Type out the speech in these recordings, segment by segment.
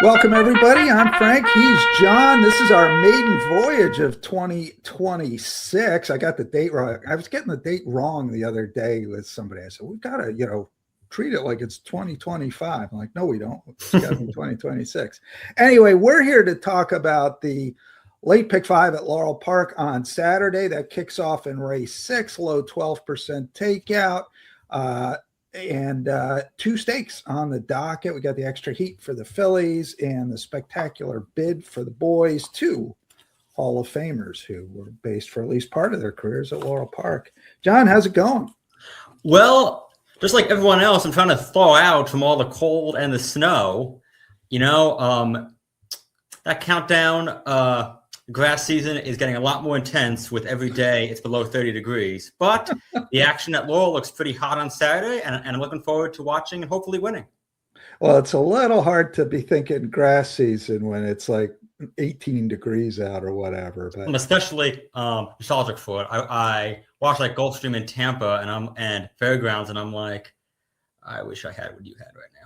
Welcome, everybody. I'm Frank. He's John. This is our maiden voyage of 2026. I got the date wrong. I was getting the date wrong the other day with somebody. I said, we've got to, treat it like it's 2025. I'm like, no, we don't. It's got to be 2026. Anyway, we're here to talk about the late pick 5 at Laurel Park on Saturday. That kicks off in race 6, low 12% takeout. And two stakes on the docket. We got the Xtra Heat for the fillies and the spectacular bid for the boys, two Hall of Famers who were based for at least part of their careers at Laurel Park. John, how's it going? Well, just like everyone else, I'm trying to thaw out from all the cold and the snow. That countdown grass season is getting a lot more intense with every day it's below 30 degrees. But the action at Laurel looks pretty hot on Saturday, and I'm looking forward to watching and hopefully winning. Well, it's a little hard to be thinking grass season when it's like 18 degrees out or whatever. But I'm especially nostalgic for it. I watched like Gulfstream in Tampa and Fairgrounds, and I'm like, I wish I had what you had right now.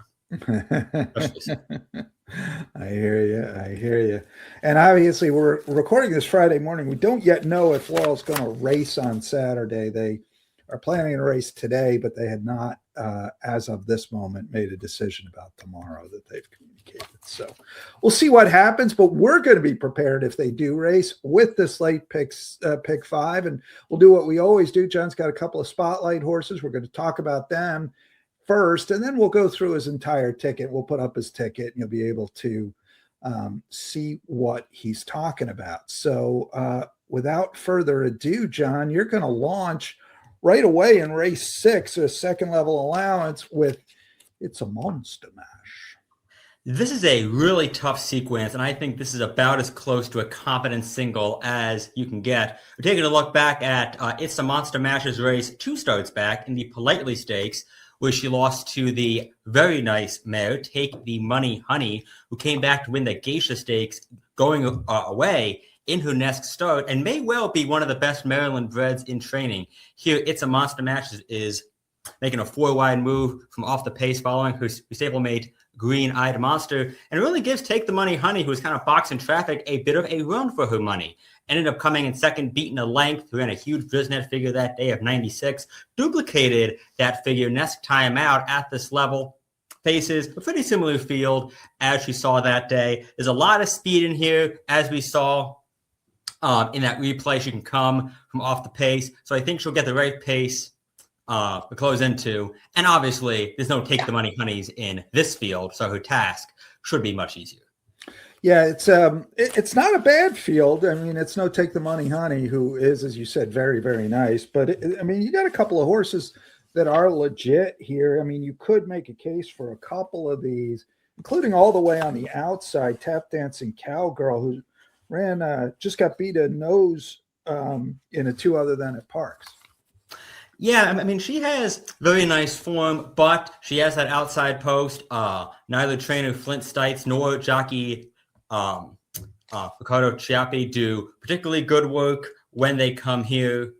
I hear you. And obviously, we're recording this Friday morning. We don't yet know if Laurel's going to race on Saturday. They are planning to race today, but they had not, as of this moment, made a decision about tomorrow that they've communicated. So we'll see what happens, but we're going to be prepared if they do race with this late pick 5, and we'll do what we always do. John's got a couple of spotlight horses. We're going to talk about them first, and then we'll go through his entire ticket. We'll put up his ticket, and you'll be able to see what he's talking about. So without further ado, John, you're going to launch right away in race 6, a second level allowance with It's a Monster Mash. This is a really tough sequence, and I think this is about as close to a competent single as you can get. We're taking a look back at It's a Monster Mash's race 2 starts back in the Politely Stakes, where she lost to the very nice mare, Take the Money Honey, who came back to win the Geisha Stakes going away in her next start, and may well be one of the best Maryland breds in training. Here, It's a Monster Mash is making a 4-wide move from off the pace following her stablemate Green-Eyed Monster, and really gives Take the Money Honey, who was kind of boxing traffic, a bit of a run for her money. Ended up coming in second, beating a length, who ran a huge Drisnet figure that day of 96, duplicated that figure next time out at this level. Faces a pretty similar field as she saw that day. There's a lot of speed in here, as we saw in that replay. She can come from off the pace, so I think she'll get the right pace to close into. And obviously, there's no Take the Money Honeys in this field, so her task should be much easier. Yeah, it's not a bad field. I mean, it's no Take the Money Honey, who is, as you said, very, very nice. But you got a couple of horses that are legit here. I mean, you could make a case for a couple of these, including all the way on the outside, Tap Dancing Cowgirl, who ran just got beat a nose in a 2 other than at Parks. Yeah, I mean, she has very nice form, but she has that outside post. Neither trainer Flint Stites nor jockey Ricardo Chiappi do particularly good work when they come here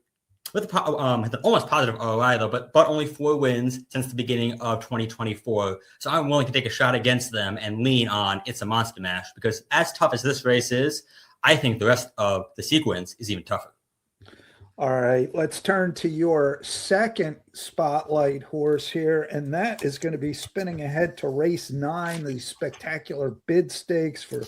with almost positive ROI, though, but only 4 wins since the beginning of 2024. So I'm willing to take a shot against them and lean on It's a Monster Mash, because as tough as this race is, I think the rest of the sequence is even tougher. All right, let's turn to your second spotlight horse here, and that is going to be spinning ahead to race 9, the spectacular bid stakes for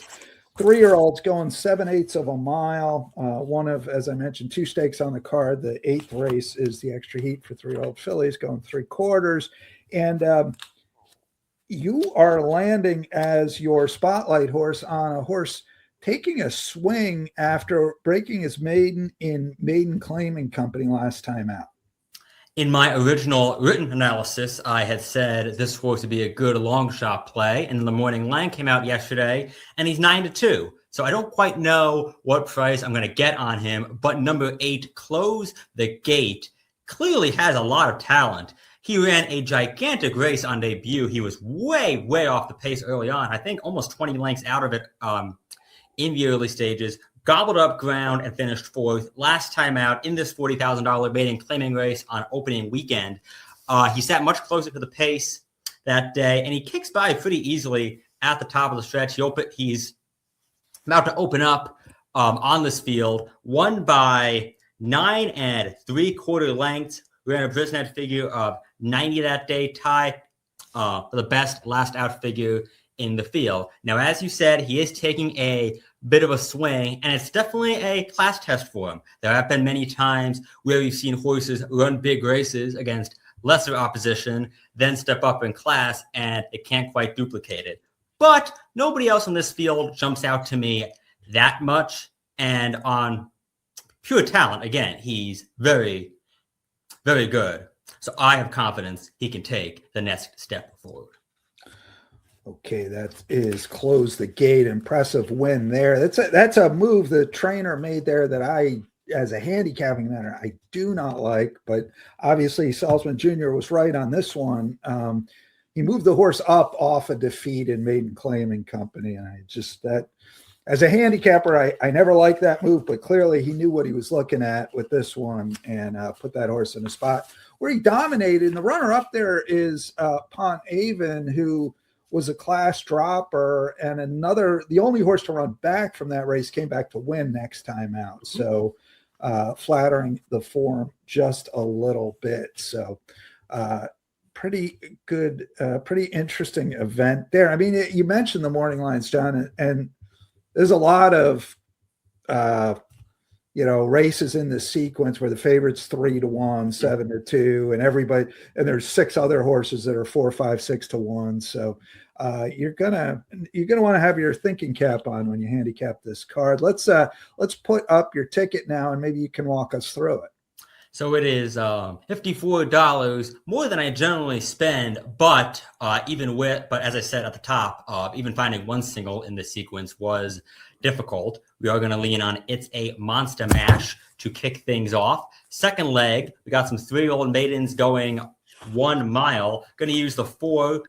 3-year-olds going 7/8 of a mile. One of, as I mentioned, 2 stakes on the card. The 8th race is the Xtra Heat for 3-year-old fillies going 3/4. And you are landing as your spotlight horse on a horse taking a swing after breaking his maiden in Maiden Claiming Company last time out. In my original written analysis, I had said this horse would be a good long shot play, and the morning line came out yesterday, and he's 9-2. So I don't quite know what price I'm going to get on him, but number 8, Close the Gate, clearly has a lot of talent. He ran a gigantic race on debut. He was way, way off the pace early on. I think almost 20 lengths out of it in the early stages, gobbled up ground and finished 4th. Last time out in this $40,000 maiden claiming race on opening weekend, he sat much closer to the pace that day, and he kicks by pretty easily at the top of the stretch. He's about to open up on this field, won by 9 3/4 lengths. Ran a Brisnet figure of 90 that day, tied for the best last out figure in the field. Now, as you said, he is taking a bit of a swing, and it's definitely a class test for him. There have been many times where we've seen horses run big races against lesser opposition, then step up in class, and it can't quite duplicate it. But nobody else in this field jumps out to me that much. And on pure talent, again, he's very, very good. So I have confidence he can take the next step forward. Okay, that is Close the Gate. Impressive win there. That's a move the trainer made there that I, as a handicapping matter, I do not like. But obviously, Salzman Jr. was right on this one. He moved the horse up off a defeat in Maiden Claiming Company, and I just that. As a handicapper, I never liked that move, but clearly he knew what he was looking at with this one and put that horse in a spot where he dominated. And the runner-up there is Pont Avon, who was a class dropper, and the only horse to run back from that race came back to win next time out. So flattering the form just a little bit. So pretty good, pretty interesting event there. I mean, you mentioned the morning lines, John, and there's a lot of, races in this sequence where the favorite's 3-1, 7-2, and there's 6 other horses that are 4, 5, 6-1. So you're gonna want to have your thinking cap on when you handicap this card. Let's put up your ticket now, and maybe you can walk us through it. So it is $54 more than I generally spend, but as I said at the top, even finding one single in this sequence was difficult. We are going to lean on It's a Monster Mash to kick things off. Second leg, we got some 3-year-old maidens going 1 mile. Going to use the 4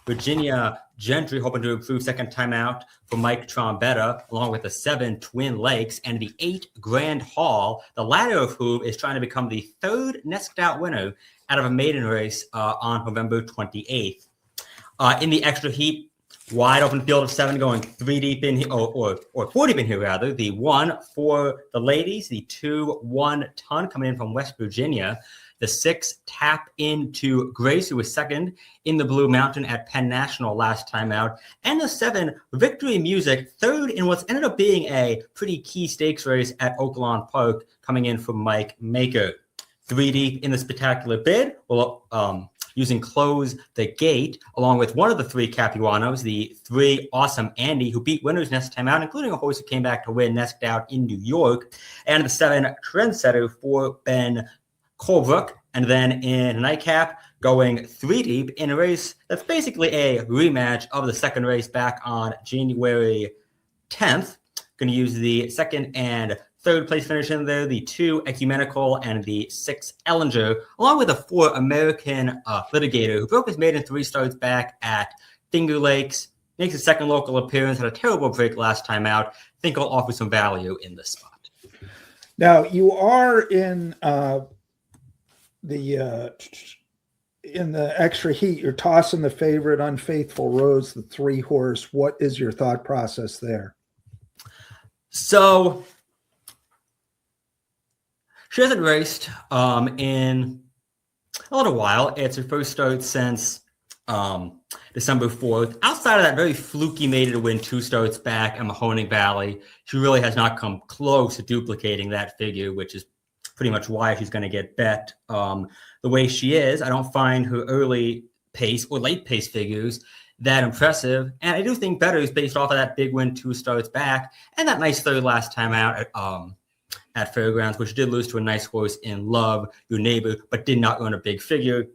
Virginia Gentry, hoping to improve second time out for Mike Trombetta, along with the 7 Twin Lakes and the 8 Grand Hall, the latter of whom is trying to become the 3rd Next Out winner out of a maiden race on November 28th. In the Xtra Heat, wide open field of 7 going 3 deep in here, or 4 deep in here rather. The 1 for the ladies, the 2 1 ton coming in from West Virginia. The 6 Tap Into Grace, who was second in the Blue Mountain at Penn National last time out. And the 7 Victory Music, third in what's ended up being a pretty key stakes race at Laurel Park, coming in from Mike Maker. 3 deep in the spectacular bid. Well, using Close the Gate, along with one of the 3 Capuanos, the 3 Awesome Andy, who beat winners next time out, including a horse who came back to win Next Out in New York, and the 7 Trendsetter for Ben Colebrook, and then in a nightcap, going 3 deep in a race that's basically a rematch of the second race back on January 10th. Going to use the 2nd and 3rd place finish in there, the 2 Ecumenical and the 6 Ellinger, along with the 4 American Litigator, who broke his maiden 3 starts back at Finger Lakes, makes his 2nd local appearance, had a terrible break last time out. Think I'll offer some value in this spot. Now, you are in the Xtra Heat. You're tossing the favorite Unfaithful Rose, the 3 horse. What is your thought process there? So she hasn't raced in a little while. It's her first start since December 4th. Outside of that very fluky maiden to win 2 starts back at Mahoning Valley, she really has not come close to duplicating that figure, which is pretty much why she's going to get bet the way she is. I don't find her early pace or late pace figures that impressive. And I do think better is based off of that big win 2 starts back and that nice 3rd last time out at Fairgrounds, which did lose to a nice horse in Love, Your Neighbor, but did not run a big figure.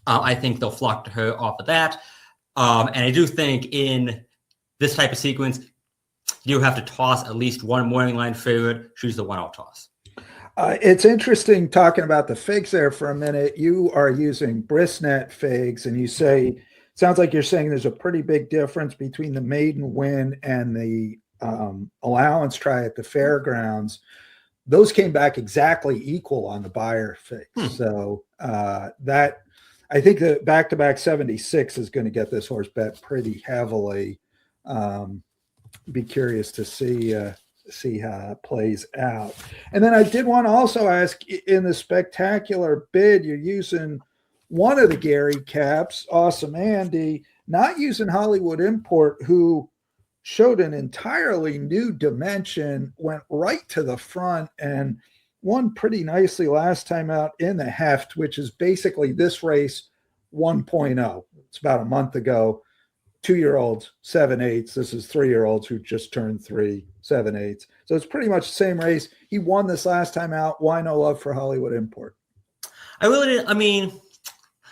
I think they'll flock to her off of that. And I do think in this type of sequence, you have to toss at least one morning line favorite. She's the one I'll toss. It's interesting talking about the figs there for a minute. You are using Brisnet figs, and you say, sounds like you're saying there's a pretty big difference between the maiden win and the allowance try at the Fairgrounds. Those came back exactly equal on the Beyer figs. So that I think the back-to-back 76 is going to get this horse bet pretty heavily. Be curious to see how it plays out. And then I did want to also ask, in the spectacular bid, you're using one of the Gary caps, Awesome Andy, not using Hollywood Import, who showed an entirely new dimension, went right to the front and won pretty nicely last time out in the heft, which is basically this race 1.0. It's about a month ago. 2-year-olds, 7/8. This is 3-year-olds who just turned 3, 7/8. So it's pretty much the same race. He won this last time out. Why no love for Hollywood Import? I really didn't. I mean,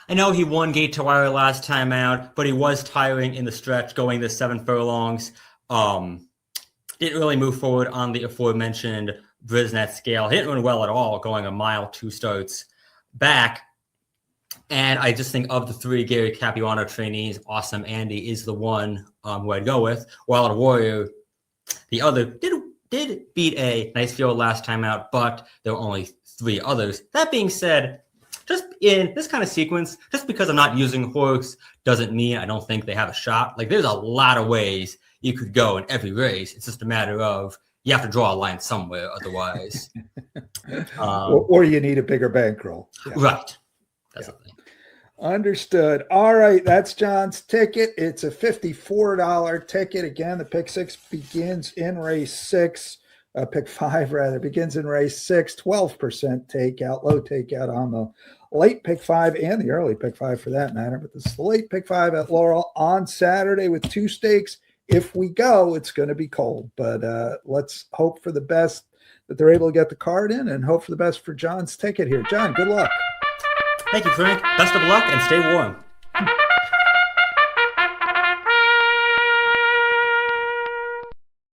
I know he won Gate to Wire last time out, but he was tiring in the stretch going the 7 furlongs. Didn't really move forward on the aforementioned Brisnet scale. He didn't run well at all going a mile 2 starts back. And I just think of the 3 Gary Capuano trainees, Awesome Andy is the one who I'd go with. Wild Warrior, the other, did beat a nice field last time out, but there were only 3 others. That being said, just in this kind of sequence, just because I'm not using a horse doesn't mean I don't think they have a shot. Like, there's a lot of ways you could go in every race. It's just a matter of you have to draw a line somewhere otherwise. Or you need a bigger bankroll. Yeah. Right. That's the thing. Understood. All right, that's John's ticket. It's a $54 ticket. Again, the pick 6 begins in race 6. Pick 5 rather begins in race 6. 12% takeout, low takeout on the late pick 5 and the early pick 5 for that matter. But this is the late pick 5 at Laurel on Saturday with 2 stakes. If we go, it's going to be cold, but let's hope for the best that they're able to get the card in, and hope for the best for John's ticket here. John, good luck. Thank you, Frank. Best of luck and stay warm.